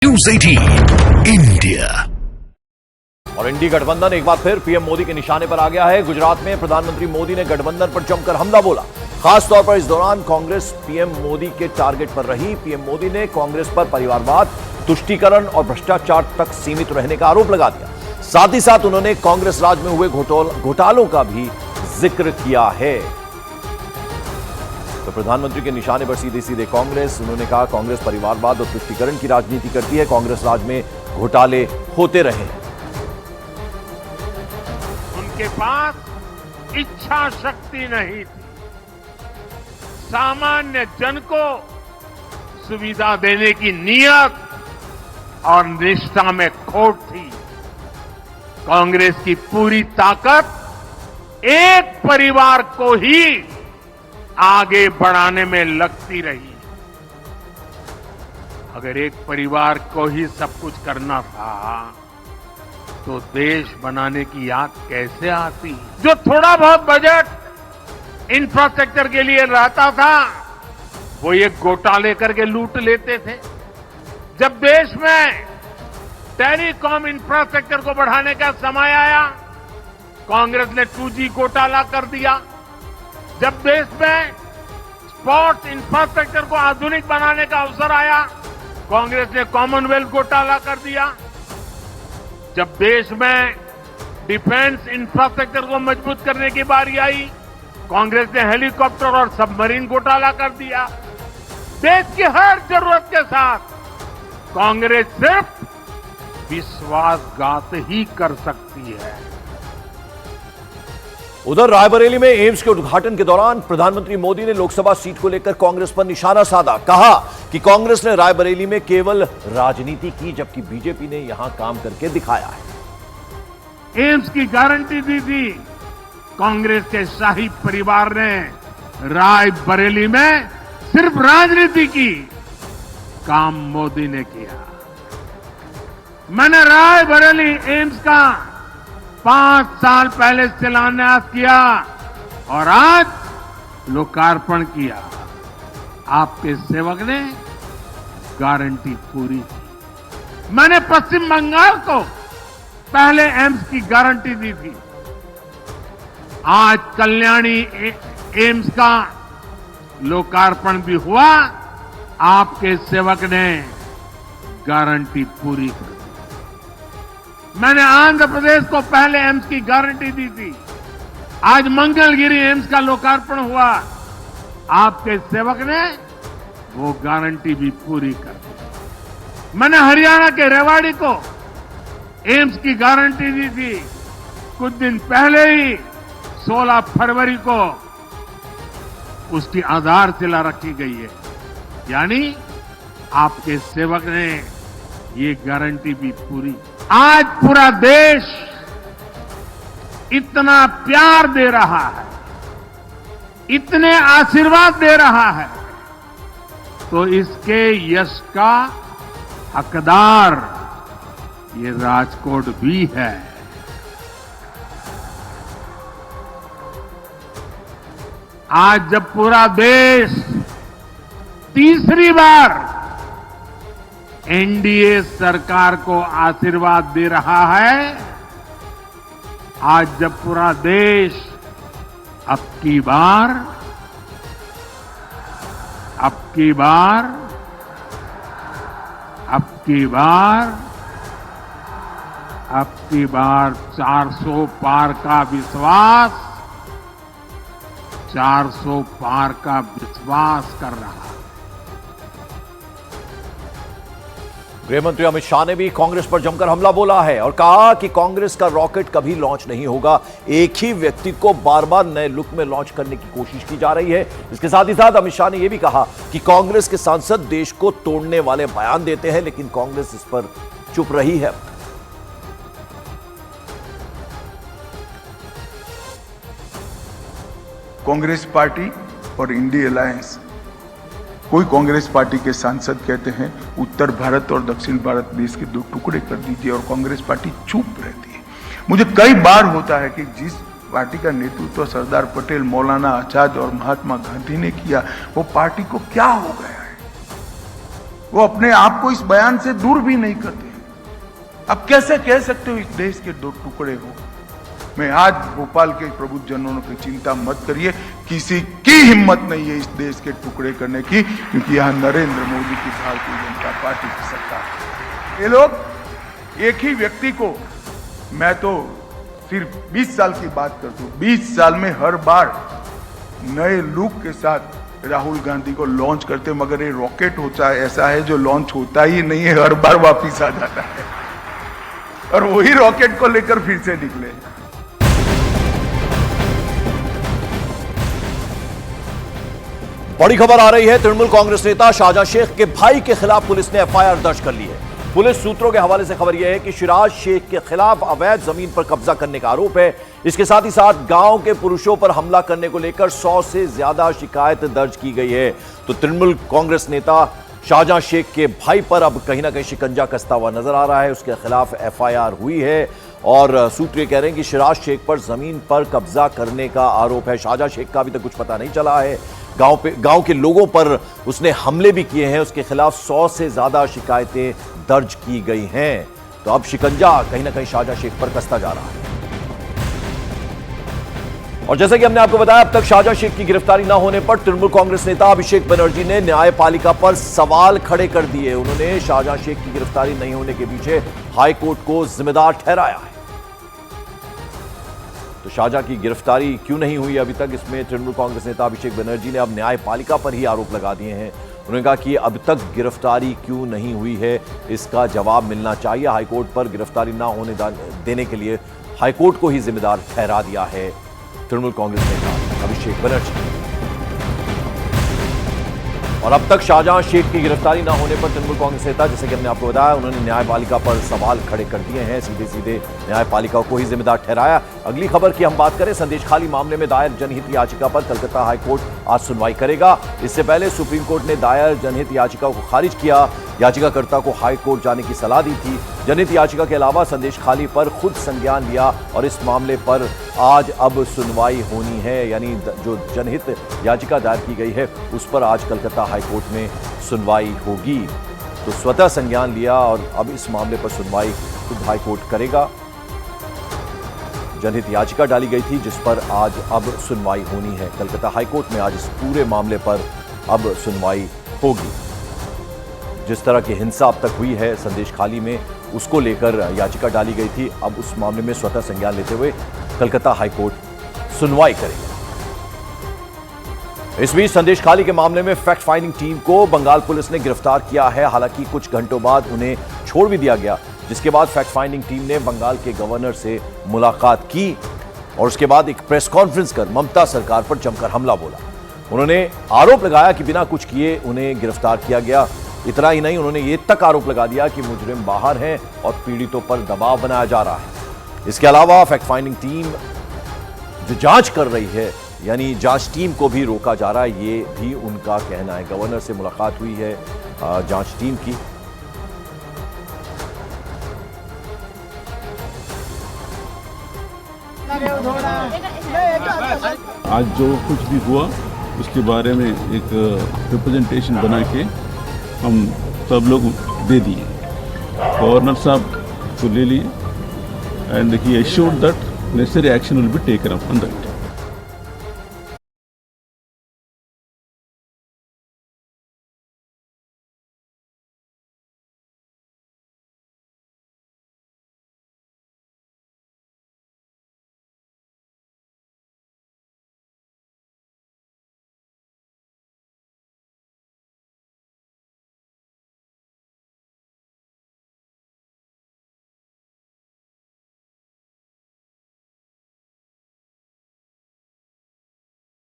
News 18 India. और इंडी गठबंधन एक बार फिर पीएम मोदी के निशाने पर आ गया है। गुजरात में प्रधानमंत्री मोदी ने गठबंधन पर जमकर हमला बोला। खासतौर पर इस दौरान कांग्रेस पीएम मोदी के टारगेट पर रही। पीएम मोदी ने कांग्रेस पर परिवारवाद, तुष्टीकरण और भ्रष्टाचार तक सीमित रहने का आरोप लगा दिया। साथ ही साथ उन्होंने कांग्रेस राज में हुए घोटालों का भी जिक्र किया है। तो प्रधानमंत्री के निशाने पर सीधे सीधे कांग्रेस। उन्होंने कहा कांग्रेस परिवारवाद और तुष्टीकरण की राजनीति करती है। कांग्रेस राज में घोटाले होते रहे। उनके पास इच्छा शक्ति नहीं थी, सामान्य जन को सुविधा देने की नीयत और निष्ठा में खोट थी। कांग्रेस की पूरी ताकत एक परिवार को ही आगे बढ़ाने में लगती रही। अगर एक परिवार को ही सब कुछ करना था तो देश बनाने की याद कैसे आती। जो थोड़ा बहुत बजट इंफ्रास्ट्रक्चर के लिए रहता था वो ये घोटाले करके लूट लेते थे। जब देश में टेलीकॉम इंफ्रास्ट्रक्चर को बढ़ाने का समय आया, कांग्रेस ने 2G घोटाला कर दिया। जब देश में स्पोर्ट्स इंफ्रास्ट्रक्चर को आधुनिक बनाने का अवसर आया, कांग्रेस ने कॉमनवेल्थ घोटाला कर दिया। जब देश में डिफेंस इंफ्रास्ट्रक्चर को मजबूत करने की बारी आई, कांग्रेस ने हेलीकॉप्टर और सबमरीन घोटाला कर दिया। देश की हर जरूरत के साथ कांग्रेस सिर्फ विश्वासघात ही कर सकती है। उधर रायबरेली में एम्स के उद्घाटन के दौरान प्रधानमंत्री मोदी ने लोकसभा सीट को लेकर कांग्रेस पर निशाना साधा। कहा कि कांग्रेस ने रायबरेली में केवल राजनीति की, जबकि बीजेपी ने यहां काम करके दिखाया है। एम्स की गारंटी दी थी कांग्रेस के शाही परिवार ने, रायबरेली में सिर्फ राजनीति की, काम मोदी ने किया। मैंने रायबरेली एम्स का 5 साल पहले शिलान्यास किया और आज लोकार्पण किया। आपके सेवक ने गारंटी पूरी की। मैंने पश्चिम बंगाल को पहले एम्स की गारंटी दी थी। आज कल्याणी एम्स का लोकार्पण भी हुआ। आपके सेवक ने गारंटी पूरी कर दी। मैंने आंध्र प्रदेश को पहले एम्स की गारंटी दी थी। आज मंगलगिरी एम्स का लोकार्पण हुआ। आपके सेवक ने वो गारंटी भी पूरी कर दी। मैंने हरियाणा के रेवाड़ी को एम्स की गारंटी दी थी। कुछ दिन पहले ही 16 फरवरी को उसकी आधारशिला रखी गई है। यानी आपके सेवक ने ये गारंटी भी पूरी। आज पूरा देश इतना प्यार दे रहा है, इतने आशीर्वाद दे रहा है, तो इसके यश का हकदार ये राजकोट भी है। आज जब पूरा देश तीसरी बार एनडीए सरकार को आशीर्वाद दे रहा है, आज जब पूरा देश अब की बार 400 पार का विश्वास, 400 पार का विश्वास कर रहा है। गृहमंत्री अमित शाह ने भी कांग्रेस पर जमकर हमला बोला है और कहा कि कांग्रेस का रॉकेट कभी लॉन्च नहीं होगा। एक ही व्यक्ति को बार बार नए लुक में लॉन्च करने की कोशिश की जा रही है। इसके साथ ही साथ अमित शाह ने यह भी कहा कि कांग्रेस के सांसद देश को तोड़ने वाले बयान देते हैं, लेकिन कांग्रेस इस पर चुप रही है। कांग्रेस पार्टी और इंडी अलायंस, कोई कांग्रेस पार्टी के सांसद कहते हैं उत्तर भारत और दक्षिण भारत देश के 2 टुकड़े कर दीजिए और कांग्रेस पार्टी चुप रहती है। मुझे कई बार होता है कि जिस पार्टी का नेतृत्व सरदार पटेल, मौलाना आजाद और महात्मा गांधी ने किया, वो पार्टी को क्या हो गया है। वो अपने आप को इस बयान से दूर भी नहीं करते। अब कैसे कह सकते हो इस देश के दो टुकड़े हो? मैं आज भोपाल के प्रबुद्धजनों की चिंता मत करिए, किसी की हिम्मत नहीं है इस देश के टुकड़े करने की, क्योंकि यहां नरेंद्र मोदी की भारतीय जनता पार्टी की सरकार है। ये लोग एक ही व्यक्ति को, मैं तो सिर्फ 20 साल की बात करता हूं, 20 साल में हर बार नए लुक के साथ राहुल गांधी को लॉन्च करते, मगर ये रॉकेट होता है ऐसा है जो लॉन्च होता ही नहीं है, हर बार वापिस आ जाता है और वही रॉकेट को लेकर फिर से निकले। बड़ी खबर आ रही है, तृणमूल कांग्रेस नेता शाहजहां शेख के भाई के खिलाफ पुलिस ने एफआईआर दर्ज कर ली है। पुलिस सूत्रों के हवाले से खबर यह है कि शिराज शेख के खिलाफ अवैध जमीन पर कब्जा करने का आरोप है। इसके साथ ही साथ गांव के पुरुषों पर हमला करने को लेकर 100 से ज्यादा शिकायत दर्ज की गई है। तो तृणमूल कांग्रेस नेता शाहजहां शेख के भाई पर अब कहीं ना कहीं शिकंजा कसता हुआ नजर आ रहा है। उसके खिलाफ एफआईआर हुई है और सूत्र ये कह रहे हैं कि शिराज शेख पर जमीन पर कब्जा करने का आरोप है। शाहजहां शेख का अभी तक कुछ पता नहीं चला है। गांव के लोगों पर उसने हमले भी किए हैं। उसके खिलाफ 100 से ज्यादा शिकायतें दर्ज की गई हैं। तो अब शिकंजा कहीं ना कहीं शाहजहां शेख पर कसता जा रहा है। और जैसे कि हमने आपको बताया, अब तक शाहजहां शेख की गिरफ्तारी न होने पर तृणमूल कांग्रेस नेता अभिषेक बनर्जी ने न्यायपालिका पर सवाल खड़े कर दिए। उन्होंने शाहजहां शेख की गिरफ्तारी नहीं होने के पीछे हाईकोर्ट को जिम्मेदार ठहराया है। तो शाहजहां की गिरफ्तारी क्यों नहीं हुई अभी तक, इसमें तृणमूल कांग्रेस नेता अभिषेक बनर्जी ने अब न्यायपालिका पर ही आरोप लगा दिए हैं। उन्होंने कहा कि अब तक गिरफ्तारी क्यों नहीं हुई है, इसका जवाब मिलना चाहिए। हाईकोर्ट पर गिरफ्तारी ना होने देने के लिए हाईकोर्ट को ही जिम्मेदार ठहरा दिया है तृणमूल कांग्रेस नेता अभिषेक बनर्जी। और अब तक शाहजहां शेख की गिरफ्तारी ना होने पर तृणमूल कांग्रेस नेता, जैसे कि हमने आपको बताया, उन्होंने न्यायपालिका पर सवाल खड़े कर दिए हैं। सीधे सीधे न्यायपालिका को ही जिम्मेदार ठहराया। अगली खबर की हम बात करें, संदेशखाली मामले में दायर जनहित याचिका पर कलकत्ता हाईकोर्ट आज सुनवाई करेगा। इससे पहले सुप्रीम कोर्ट ने दायर जनहित याचिका को खारिज किया। याचिकाकर्ता को हाईकोर्ट जाने की सलाह दी थी। जनहित याचिका के अलावा संदेशखाली पर खुद संज्ञान लिया और इस मामले पर आज अब सुनवाई होनी है। यानी जो जनहित याचिका दायर की गई है उस पर आज कलकत्ता हाईकोर्ट में सुनवाई होगी। तो स्वतः संज्ञान लिया और अब इस मामले पर सुनवाई खुद हाईकोर्ट करेगा। जनहित याचिका डाली गई थी जिस पर आज अब सुनवाई होनी है। कलकत्ता हाईकोर्ट में आज इस पूरे मामले पर अब सुनवाई होगी। जिस तरह की हिंसा अब तक हुई है संदेशखाली में, उसको लेकर याचिका डाली गई थी। अब उस मामले में स्वतः संज्ञान लेते हुए कलकत्ता हाईकोर्ट सुनवाई करेगा। इस बीच संदेशखाली के मामले में फैक्ट फाइंडिंग टीम को बंगाल पुलिस ने गिरफ्तार किया है। हालांकि कुछ घंटों बाद उन्हें छोड़ भी दिया गया, जिसके बाद फैक्ट फाइंडिंग टीम ने बंगाल के गवर्नर से मुलाकात की और उसके बाद एक प्रेस कॉन्फ्रेंस कर ममता सरकार पर जमकर हमला बोला। उन्होंने आरोप लगाया कि बिना कुछ किए उन्हें गिरफ्तार किया गया। इतना ही नहीं, उन्होंने ये तक आरोप लगा दिया कि मुजरिम बाहर हैं और पीड़ितों पर दबाव बनाया जा रहा है। इसके अलावा फैक्ट फाइंडिंग टीम जो जांच कर रही है, यानी जांच टीम को भी रोका जा रहा है, ये भी उनका कहना है। गवर्नर से मुलाकात हुई है जांच टीम की। आज जो कुछ भी हुआ उसके बारे में एक रिप्रेजेंटेशन बना के हम सब लोग दे दिए। गवर्नर साहब को ले लिए and he assured that necessary action will be taken up on that.